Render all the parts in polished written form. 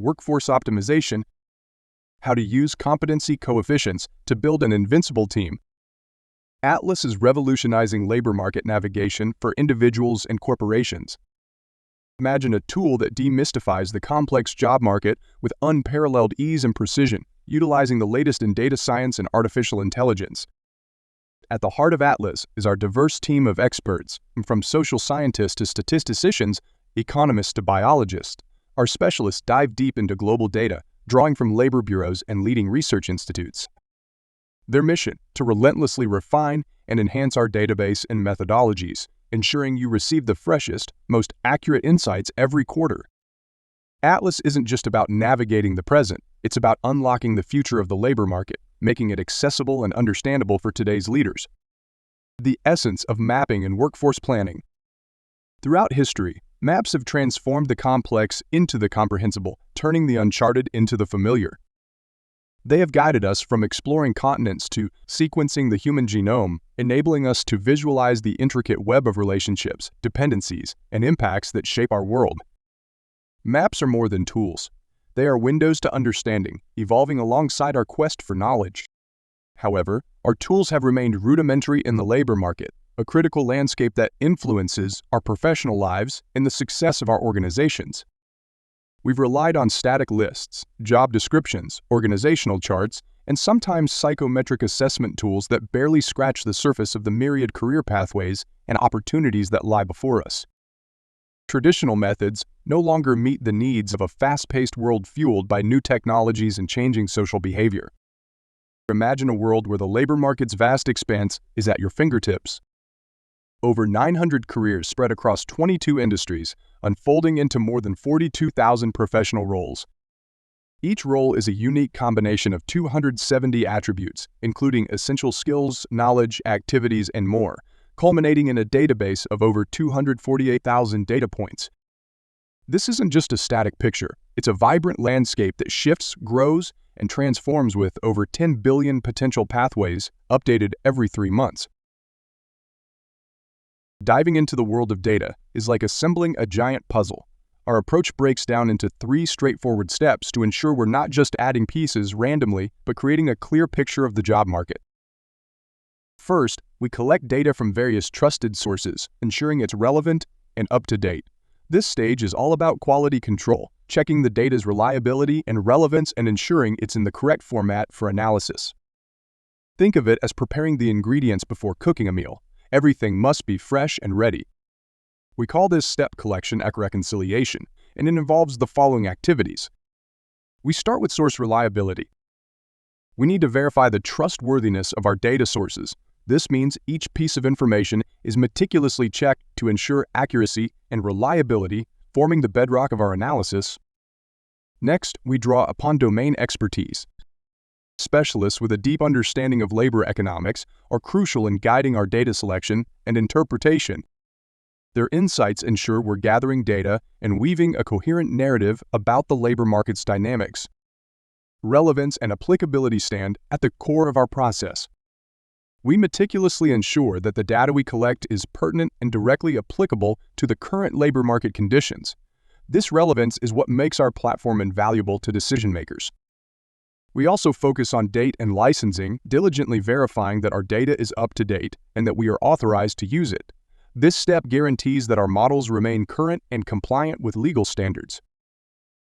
workforce optimization, how to use competency coefficients to build an invincible team. Atlas is revolutionizing labor market navigation for individuals and corporations. Imagine a tool that demystifies the complex job market with unparalleled ease and precision, utilizing the latest in data science and artificial intelligence. At the heart of Atlas is our diverse team of experts, from social scientists to statisticians, economists to biologists. Our specialists dive deep into global data, drawing from labor bureaus and leading research institutes. Their mission: to relentlessly refine and enhance our database and methodologies, ensuring you receive the freshest, most accurate insights every quarter. Atlas isn't just about navigating the present, it's about unlocking the future of the labor market, making it accessible and understandable for today's leaders. The essence of mapping and workforce planning. Throughout history, maps have transformed the complex into the comprehensible, turning the uncharted into the familiar. They have guided us from exploring continents to sequencing the human genome, enabling us to visualize the intricate web of relationships, dependencies, and impacts that shape our world. Maps are more than tools. They are windows to understanding, evolving alongside our quest for knowledge. However, our tools have remained rudimentary in the labor market, a critical landscape that influences our professional lives and the success of our organizations. We've relied on static lists, job descriptions, organizational charts, and sometimes psychometric assessment tools that barely scratch the surface of the myriad career pathways and opportunities that lie before us. Traditional methods no longer meet the needs of a fast-paced world fueled by new technologies and changing social behavior. Imagine a world where the labor market's vast expanse is at your fingertips. Over 900 careers spread across 22 industries, unfolding into more than 42,000 professional roles. Each role is a unique combination of 270 attributes, including essential skills, knowledge, activities, and more, culminating in a database of over 248,000 data points. This isn't just a static picture, it's a vibrant landscape that shifts, grows, and transforms with over 10 billion potential pathways, updated every 3 months. Diving into the world of data is like assembling a giant puzzle. Our approach breaks down into 3 straightforward steps to ensure we're not just adding pieces randomly, but creating a clear picture of the job market. First, we collect data from various trusted sources, ensuring it's relevant and up to date. This stage is all about quality control, checking the data's reliability and relevance and ensuring it's in the correct format for analysis. Think of it as preparing the ingredients before cooking a meal. Everything must be fresh and ready. We call this step collection reconciliation, and it involves the following activities. We start with source reliability. We need to verify the trustworthiness of our data sources. This means each piece of information is meticulously checked to ensure accuracy and reliability, forming the bedrock of our analysis. Next, we draw upon domain expertise. Specialists with a deep understanding of labor economics are crucial in guiding our data selection and interpretation. Their insights ensure we're gathering data and weaving a coherent narrative about the labor market's dynamics. Relevance and applicability stand at the core of our process. We meticulously ensure that the data we collect is pertinent and directly applicable to the current labor market conditions. This relevance is what makes our platform invaluable to decision makers. We also focus on date and licensing, diligently verifying that our data is up to date and that we are authorized to use it. This step guarantees that our models remain current and compliant with legal standards.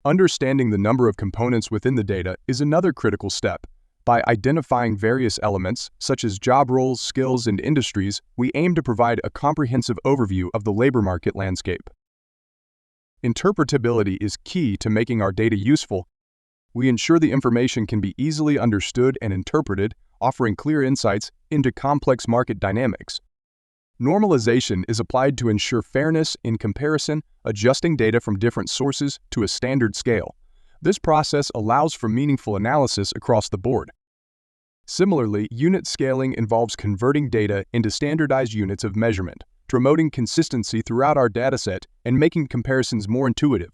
Understanding the number of components within the data is another critical step. By identifying various elements, such as job roles, skills, and industries, we aim to provide a comprehensive overview of the labor market landscape. Interpretability is key to making our data useful. We ensure the information can be easily understood and interpreted, offering clear insights into complex market dynamics. Normalization is applied to ensure fairness in comparison, adjusting data from different sources to a standard scale. This process allows for meaningful analysis across the board. Similarly, unit scaling involves converting data into standardized units of measurement, promoting consistency throughout our dataset and making comparisons more intuitive.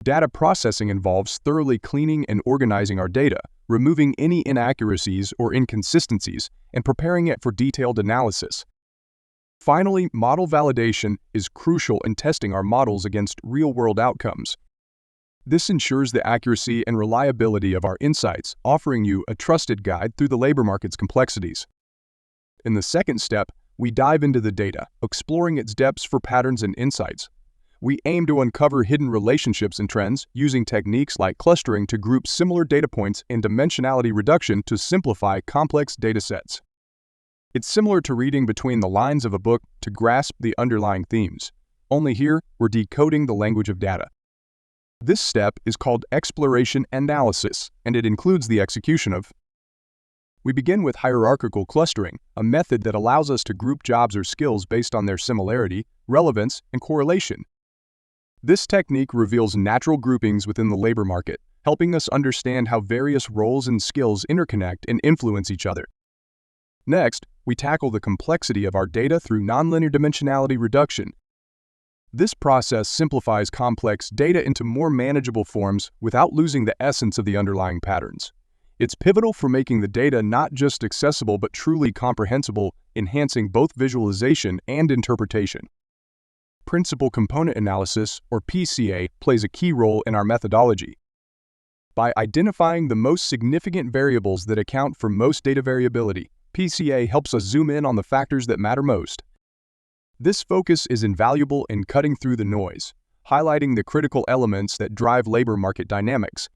Data processing involves thoroughly cleaning and organizing our data, removing any inaccuracies or inconsistencies, and preparing it for detailed analysis. Finally, model validation is crucial in testing our models against real-world outcomes. This ensures the accuracy and reliability of our insights, offering you a trusted guide through the labor market's complexities. In the second step, we dive into the data, exploring its depths for patterns and insights. We aim to uncover hidden relationships and trends, using techniques like clustering to group similar data points and dimensionality reduction to simplify complex datasets. It's similar to reading between the lines of a book to grasp the underlying themes. Only here, we're decoding the language of data. This step is called exploration analysis, and it includes the execution of. We begin with hierarchical clustering, a method that allows us to group jobs or skills based on their similarity, relevance, and correlation. This technique reveals natural groupings within the labor market, helping us understand how various roles and skills interconnect and influence each other. Next, we tackle the complexity of our data through nonlinear dimensionality reduction. This process simplifies complex data into more manageable forms without losing the essence of the underlying patterns. It's pivotal for making the data not just accessible but truly comprehensible, enhancing both visualization and interpretation. Principal component analysis, or PCA, plays a key role in our methodology. By identifying the most significant variables that account for most data variability, PCA helps us zoom in on the factors that matter most. This focus is invaluable in cutting through the noise, highlighting the critical elements that drive labor market dynamics.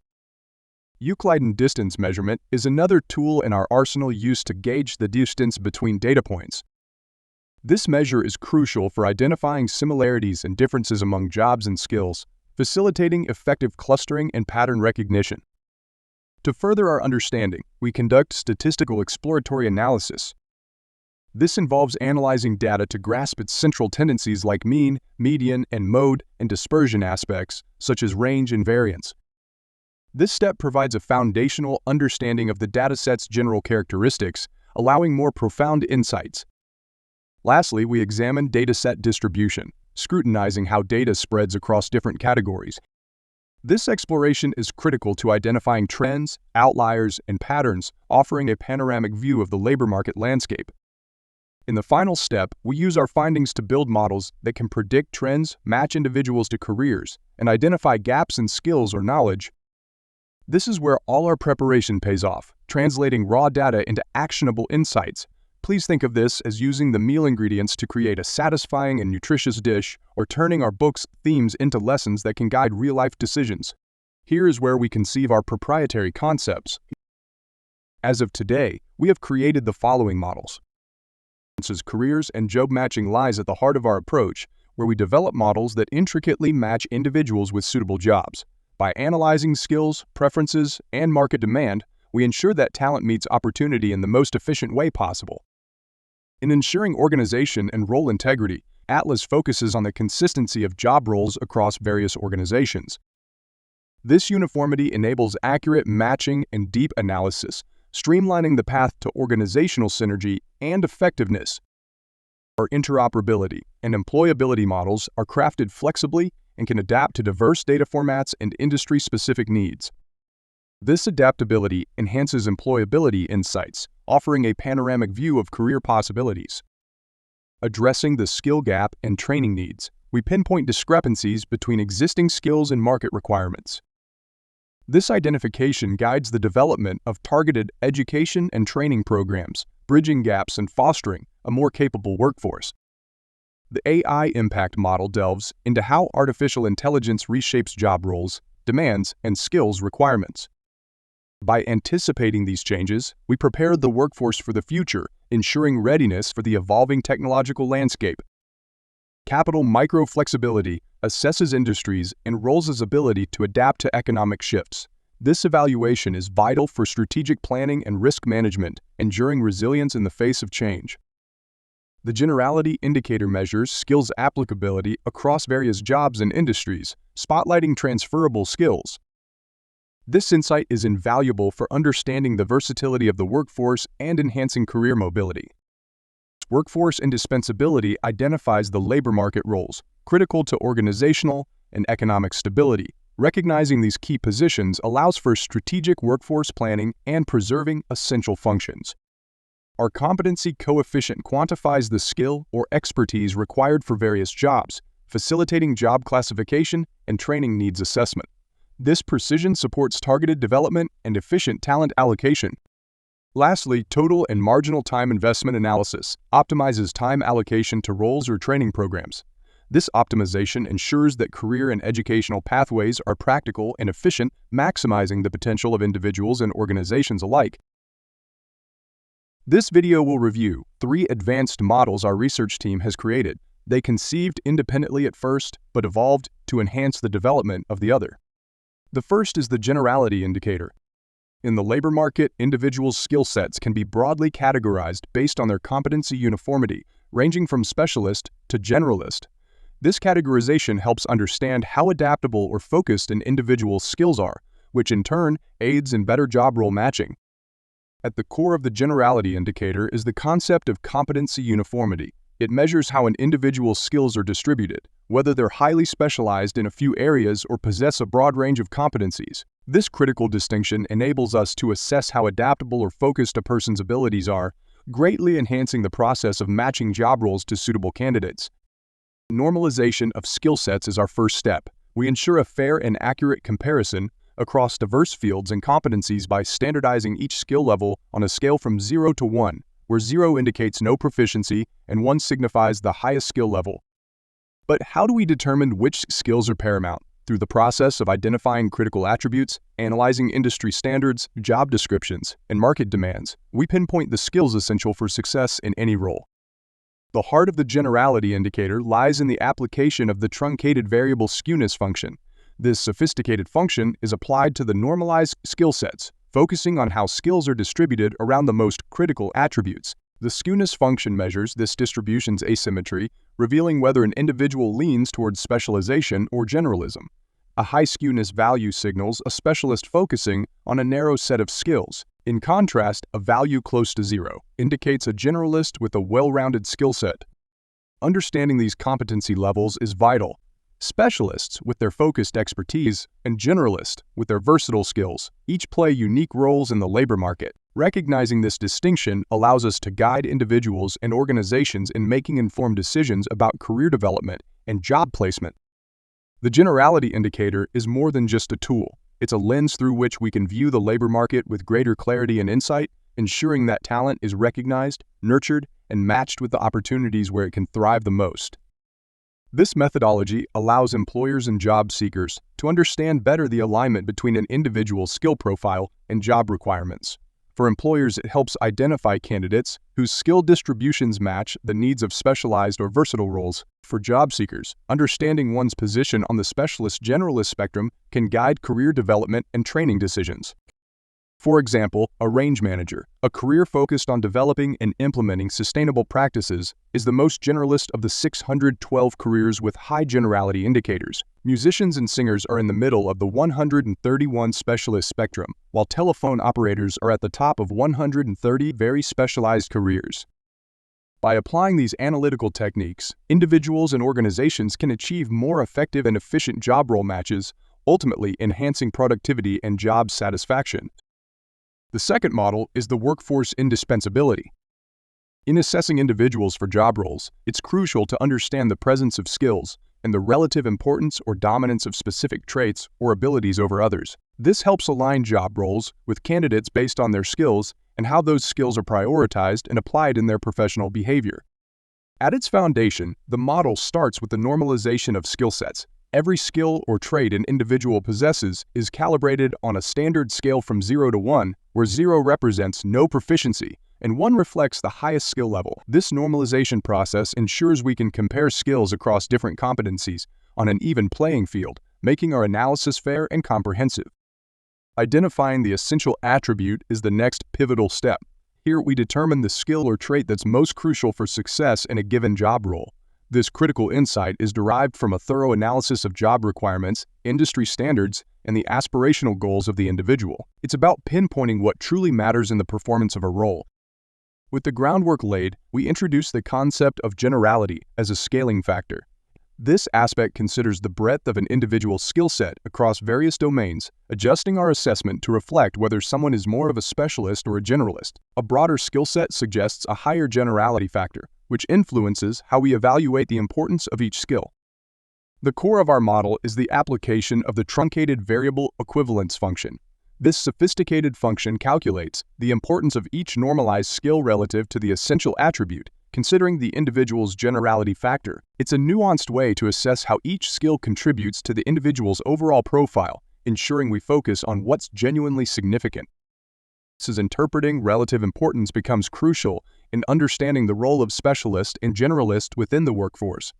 Euclidean distance measurement is another tool in our arsenal used to gauge the distance between data points. This measure is crucial for identifying similarities and differences among jobs and skills, facilitating effective clustering and pattern recognition. To further our understanding, we conduct statistical exploratory analysis. This involves analyzing data to grasp its central tendencies like mean, median, and mode, and dispersion aspects, such as range and variance. This step provides a foundational understanding of the dataset's general characteristics, allowing more profound insights. Lastly, we examine dataset distribution, scrutinizing how data spreads across different categories. This exploration is critical to identifying trends, outliers, and patterns, offering a panoramic view of the labor market landscape. In the final step, we use our findings to build models that can predict trends, match individuals to careers, and identify gaps in skills or knowledge. This is where all our preparation pays off, translating raw data into actionable insights. Please think of this as using the meal ingredients to create a satisfying and nutritious dish, or turning our book's themes into lessons that can guide real-life decisions. Here is where we conceive our proprietary concepts. As of today, we have created the following models. Careers and job matching lies at the heart of our approach, where we develop models that intricately match individuals with suitable jobs. By analyzing skills, preferences, and market demand, we ensure that talent meets opportunity in the most efficient way possible. In ensuring organization and role integrity, Atlas focuses on the consistency of job roles across various organizations. This uniformity enables accurate matching and deep analysis, streamlining the path to organizational synergy and effectiveness. Our interoperability and employability models are crafted flexibly and can adapt to diverse data formats and industry-specific needs. This adaptability enhances employability insights, offering a panoramic view of career possibilities. Addressing the skill gap and training needs, we pinpoint discrepancies between existing skills and market requirements. This identification guides the development of targeted education and training programs, bridging gaps and fostering a more capable workforce. The AI impact model delves into how artificial intelligence reshapes job roles, demands, and skills requirements. By anticipating these changes, we prepare the workforce for the future, ensuring readiness for the evolving technological landscape. Capital micro-flexibility assesses industries and roles' ability to adapt to economic shifts. This evaluation is vital for strategic planning and risk management, ensuring resilience in the face of change. The generality indicator measures skills applicability across various jobs and industries, spotlighting transferable skills. This insight is invaluable for understanding the versatility of the workforce and enhancing career mobility. Workforce indispensability identifies the labor market roles, critical to organizational and economic stability. Recognizing these key positions allows for strategic workforce planning and preserving essential functions. Our competency coefficient quantifies the skill or expertise required for various jobs, facilitating job classification and training needs assessment. This precision supports targeted development and efficient talent allocation. Lastly, total and marginal time investment analysis optimizes time allocation to roles or training programs. This optimization ensures that career and educational pathways are practical and efficient, maximizing the potential of individuals and organizations alike. This video will review 3 advanced models our research team has created. They conceived independently at first, but evolved to enhance the development of the other. The first is the generality indicator. In the labor market, individuals' skill sets can be broadly categorized based on their competency uniformity, ranging from specialist to generalist. This categorization helps understand how adaptable or focused an individual's skills are, which in turn aids in better job role matching. At the core of the generality indicator is the concept of competency uniformity. It measures how an individual's skills are distributed, whether they're highly specialized in a few areas or possess a broad range of competencies. This critical distinction enables us to assess how adaptable or focused a person's abilities are, greatly enhancing the process of matching job roles to suitable candidates. Normalization of skill sets is our first step. We ensure a fair and accurate comparison across diverse fields and competencies by standardizing each skill level on a scale from 0 to 1, where 0 indicates no proficiency and 1 signifies the highest skill level. But how do we determine which skills are paramount? Through the process of identifying critical attributes, analyzing industry standards, job descriptions, and market demands, we pinpoint the skills essential for success in any role. The heart of the generality indicator lies in the application of the truncated variable skewness function. This sophisticated function is applied to the normalized skill sets, focusing on how skills are distributed around the most critical attributes. The skewness function measures this distribution's asymmetry, revealing whether an individual leans towards specialization or generalism. A high skewness value signals a specialist focusing on a narrow set of skills. In contrast, a value close to 0 indicates a generalist with a well-rounded skill set. Understanding these competency levels is vital. Specialists, with their focused expertise, and generalists, with their versatile skills, each play unique roles in the labor market. Recognizing this distinction allows us to guide individuals and organizations in making informed decisions about career development and job placement. The generality indicator is more than just a tool. It's a lens through which we can view the labor market with greater clarity and insight, ensuring that talent is recognized, nurtured, and matched with the opportunities where it can thrive the most. This methodology allows employers and job seekers to understand better the alignment between an individual's skill profile and job requirements. For employers, it helps identify candidates whose skill distributions match the needs of specialized or versatile roles. For job seekers, understanding one's position on the specialist-generalist spectrum can guide career development and training decisions. For example, a range manager, a career focused on developing and implementing sustainable practices, is the most generalist of the 612 careers with high generality indicators. Musicians and singers are in the middle of the 131 specialist spectrum, while telephone operators are at the top of 130 very specialized careers. By applying these analytical techniques, individuals and organizations can achieve more effective and efficient job role matches, ultimately enhancing productivity and job satisfaction. The second model is the workforce indispensability. In assessing individuals for job roles, it's crucial to understand the presence of skills and the relative importance or dominance of specific traits or abilities over others. This helps align job roles with candidates based on their skills and how those skills are prioritized and applied in their professional behavior. At its foundation, the model starts with the normalization of skill sets. Every skill or trait an individual possesses is calibrated on a standard scale from 0 to 1, where 0 represents no proficiency and 1 reflects the highest skill level. This normalization process ensures we can compare skills across different competencies on an even playing field, making our analysis fair and comprehensive. Identifying the essential attribute is the next pivotal step. Here we determine the skill or trait that's most crucial for success in a given job role. This critical insight is derived from a thorough analysis of job requirements, industry standards, and the aspirational goals of the individual. It's about pinpointing what truly matters in the performance of a role. With the groundwork laid, we introduce the concept of generality as a scaling factor. This aspect considers the breadth of an individual's skill set across various domains, adjusting our assessment to reflect whether someone is more of a specialist or a generalist. A broader skill set suggests a higher generality factor, which influences how we evaluate the importance of each skill. The core of our model is the application of the truncated variable equivalence function. This sophisticated function calculates the importance of each normalized skill relative to the essential attribute, considering the individual's generality factor. It's a nuanced way to assess how each skill contributes to the individual's overall profile, ensuring we focus on what's genuinely significant. As interpreting relative importance becomes crucial in understanding the role of specialist and generalist within the workforce.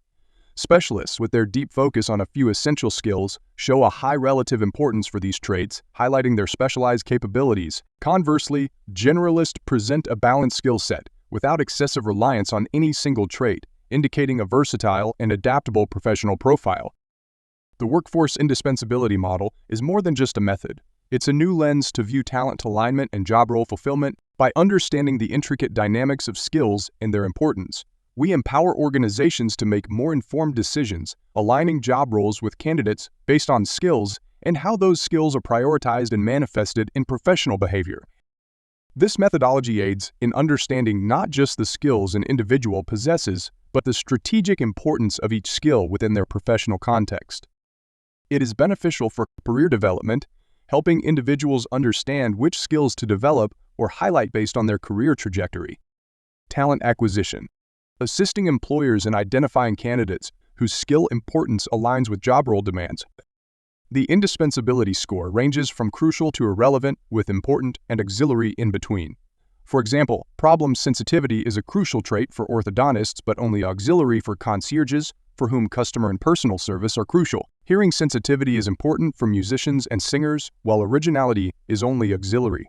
Specialists, with their deep focus on a few essential skills, show a high relative importance for these traits, highlighting their specialized capabilities. Conversely, generalists present a balanced skill set, without excessive reliance on any single trait, indicating a versatile and adaptable professional profile. The workforce indispensability model is more than just a method. It's a new lens to view talent alignment and job role fulfillment. By understanding the intricate dynamics of skills and their importance, we empower organizations to make more informed decisions, aligning job roles with candidates based on skills and how those skills are prioritized and manifested in professional behavior. This methodology aids in understanding not just the skills an individual possesses, but the strategic importance of each skill within their professional context. It is beneficial for career development, helping individuals understand which skills to develop or highlight based on their career trajectory. Talent acquisition. Assisting employers in identifying candidates whose skill importance aligns with job role demands. The indispensability score ranges from crucial to irrelevant, with important and auxiliary in between. For example, problem sensitivity is a crucial trait for orthodontists but only auxiliary for concierges, for whom customer and personal service are crucial. Hearing sensitivity is important for musicians and singers, while originality is only auxiliary.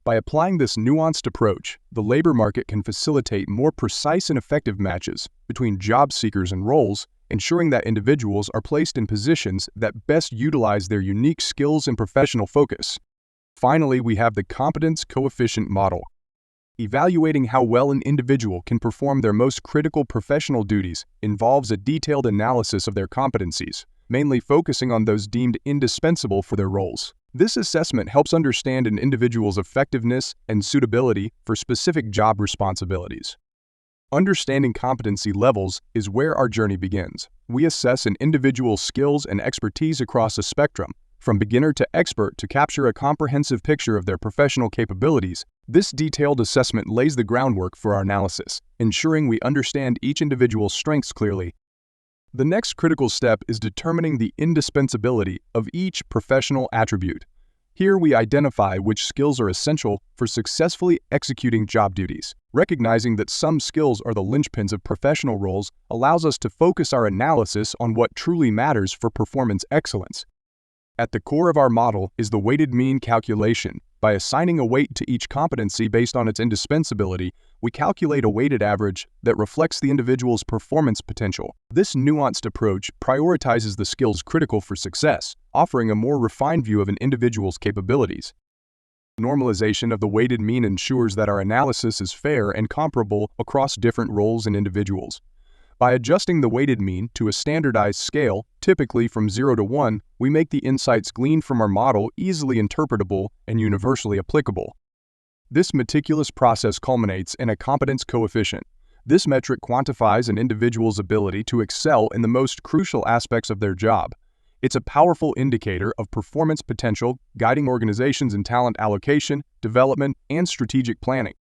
By applying this nuanced approach, the labor market can facilitate more precise and effective matches between job seekers and roles, ensuring that individuals are placed in positions that best utilize their unique skills and professional focus. Finally, we have the competence coefficient model. Evaluating how well an individual can perform their most critical professional duties involves a detailed analysis of their competencies, mainly focusing on those deemed indispensable for their roles. This assessment helps understand an individual's effectiveness and suitability for specific job responsibilities. Understanding competency levels is where our journey begins. We assess an individual's skills and expertise across a spectrum, from beginner to expert, to capture a comprehensive picture of their professional capabilities. This detailed assessment lays the groundwork for our analysis, ensuring we understand each individual's strengths clearly. The next critical step is determining the indispensability of each professional attribute. Here we identify which skills are essential for successfully executing job duties. Recognizing that some skills are the linchpins of professional roles allows us to focus our analysis on what truly matters for performance excellence. At the core of our model is the weighted mean calculation. By assigning a weight to each competency based on its indispensability, we calculate a weighted average that reflects the individual's performance potential. This nuanced approach prioritizes the skills critical for success, offering a more refined view of an individual's capabilities. Normalization of the weighted mean ensures that our analysis is fair and comparable across different roles and individuals. By adjusting the weighted mean to a standardized scale, typically from 0 to 1, we make the insights gleaned from our model easily interpretable and universally applicable. This meticulous process culminates in a competence coefficient. This metric quantifies an individual's ability to excel in the most crucial aspects of their job. It's a powerful indicator of performance potential, guiding organizations in talent allocation, development, and strategic planning.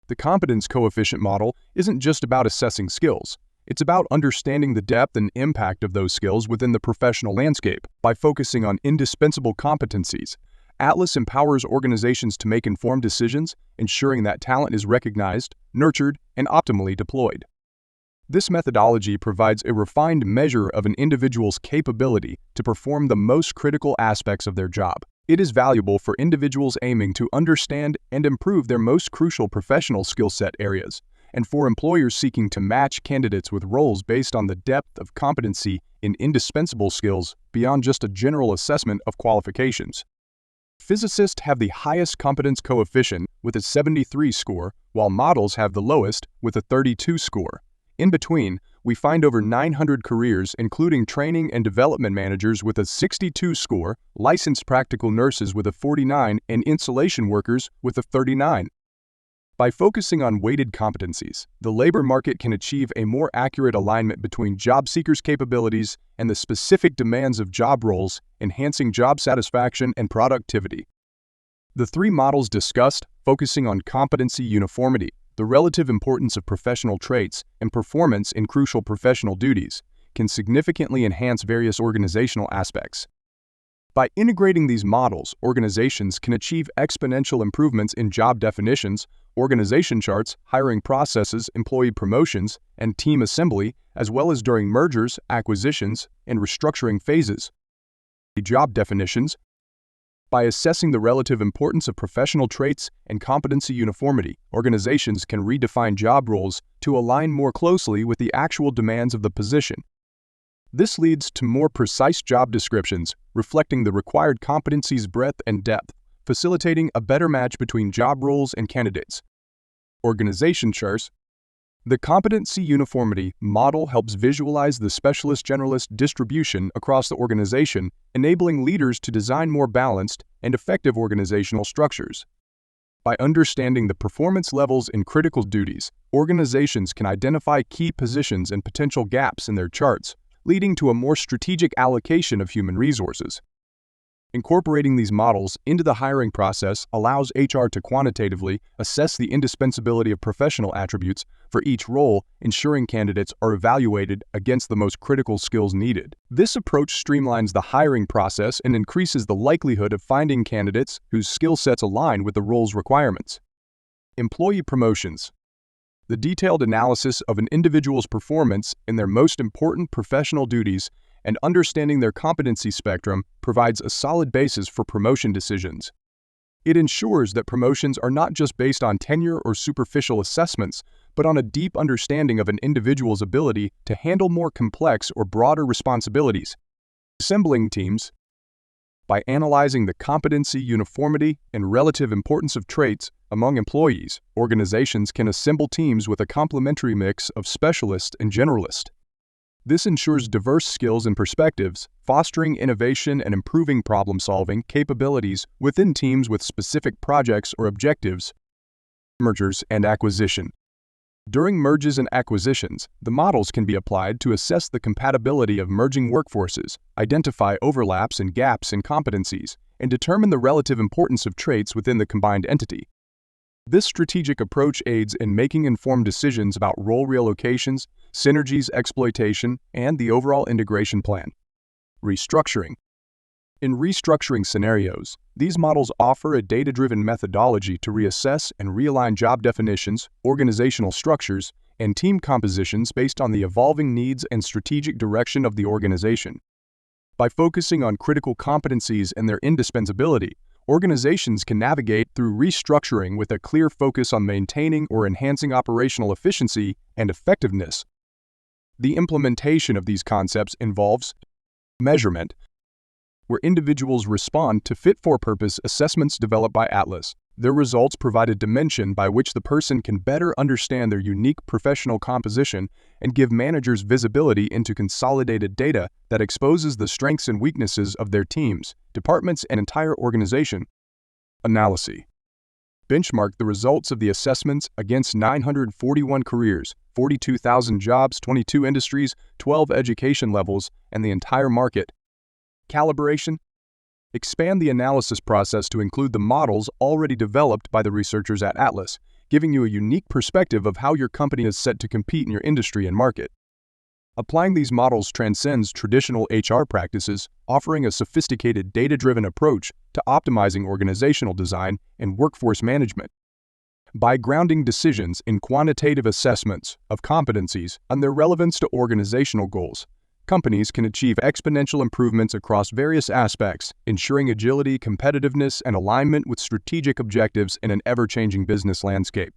The competence coefficient model isn't just about assessing skills. It's about understanding the depth and impact of those skills within the professional landscape. By focusing on indispensable competencies, Atlas empowers organizations to make informed decisions, ensuring that talent is recognized, nurtured, and optimally deployed. This methodology provides a refined measure of an individual's capability to perform the most critical aspects of their job. It is valuable for individuals aiming to understand and improve their most crucial professional skill set areas, and for employers seeking to match candidates with roles based on the depth of competency in indispensable skills beyond just a general assessment of qualifications. Physicists have the highest competence coefficient with a 73 score, while models have the lowest with a 32 score. In between, we find over 900 careers, including training and development managers with a 62 score, licensed practical nurses with a 49, and installation workers with a 39. By focusing on weighted competencies, the labor market can achieve a more accurate alignment between job seekers' capabilities and the specific demands of job roles, enhancing job satisfaction and productivity. The three models discussed, focusing on competency uniformity, the relative importance of professional traits, and performance in crucial professional duties, can significantly enhance various organizational aspects. By integrating these models, organizations can achieve exponential improvements in job definitions, organization charts, hiring processes, employee promotions, and team assembly, as well as during mergers, acquisitions, and restructuring phases. Job definitions. By assessing the relative importance of professional traits and competency uniformity, organizations can redefine job roles to align more closely with the actual demands of the position. This leads to more precise job descriptions, reflecting the required competencies' breadth and depth, facilitating a better match between job roles and candidates. Organization charts. The competency uniformity model helps visualize the specialist-generalist distribution across the organization, enabling leaders to design more balanced and effective organizational structures. By understanding the performance levels in critical duties, organizations can identify key positions and potential gaps in their charts, leading to a more strategic allocation of human resources. Incorporating these models into the hiring process allows HR to quantitatively assess the indispensability of professional attributes for each role, ensuring candidates are evaluated against the most critical skills needed. This approach streamlines the hiring process and increases the likelihood of finding candidates whose skill sets align with the role's requirements. Employee promotions. The detailed analysis of an individual's performance in their most important professional duties and understanding their competency spectrum provides a solid basis for promotion decisions. It ensures that promotions are not just based on tenure or superficial assessments, but on a deep understanding of an individual's ability to handle more complex or broader responsibilities. Assembling teams. By analyzing the competency uniformity and relative importance of traits among employees, organizations can assemble teams with a complementary mix of specialist and generalist. This ensures diverse skills and perspectives, fostering innovation and improving problem-solving capabilities within teams with specific projects or objectives. Mergers and acquisition. During mergers and acquisitions, the models can be applied to assess the compatibility of merging workforces, identify overlaps and gaps in competencies, and determine the relative importance of traits within the combined entity. This strategic approach aids in making informed decisions about role relocations, synergies exploitation, and the overall integration plan. Restructuring. In restructuring scenarios, these models offer a data-driven methodology to reassess and realign job definitions, organizational structures, and team compositions based on the evolving needs and strategic direction of the organization. By focusing on critical competencies and their indispensability, organizations can navigate through restructuring with a clear focus on maintaining or enhancing operational efficiency and effectiveness. The implementation of these concepts involves measurement, where individuals respond to fit-for-purpose assessments developed by Atlas. Their results provide a dimension by which the person can better understand their unique professional composition and give managers visibility into consolidated data that exposes the strengths and weaknesses of their teams, departments, and entire organization. Analysis. Benchmark the results of the assessments against 941 careers, 42,000 jobs, 22 industries, 12 education levels, and the entire market. Calibration. Expand the analysis process to include the models already developed by the researchers at Atlas, giving you a unique perspective of how your company is set to compete in your industry and market. Applying these models transcends traditional HR practices, offering a sophisticated data-driven approach to optimizing organizational design and workforce management. By grounding decisions in quantitative assessments of competencies and their relevance to organizational goals, companies can achieve exponential improvements across various aspects, ensuring agility, competitiveness, and alignment with strategic objectives in an ever-changing business landscape.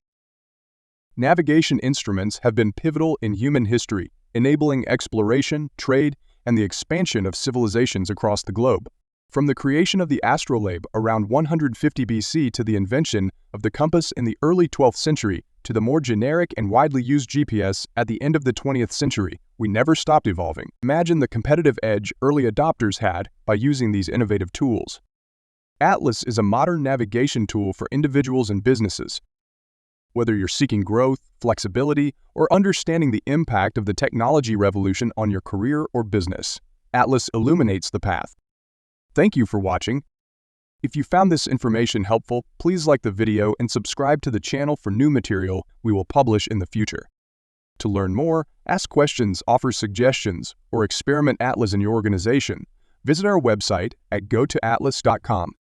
Navigation instruments have been pivotal in human history, enabling exploration, trade, and the expansion of civilizations across the globe. From the creation of the astrolabe around 150 BC to the invention of the compass in the early 12th century to the more generic and widely used GPS at the end of the 20th century, we never stopped evolving. Imagine the competitive edge early adopters had by using these innovative tools. Atlas is a modern navigation tool for individuals and businesses. Whether you're seeking growth, flexibility, or understanding the impact of the technology revolution on your career or business, Atlas illuminates the path. Thank you for watching. If you found this information helpful, please like the video and subscribe to the channel for new material we will publish in the future. To learn more, ask questions, offer suggestions, or experiment Atlas in your organization, visit our website at gotoatlas.com.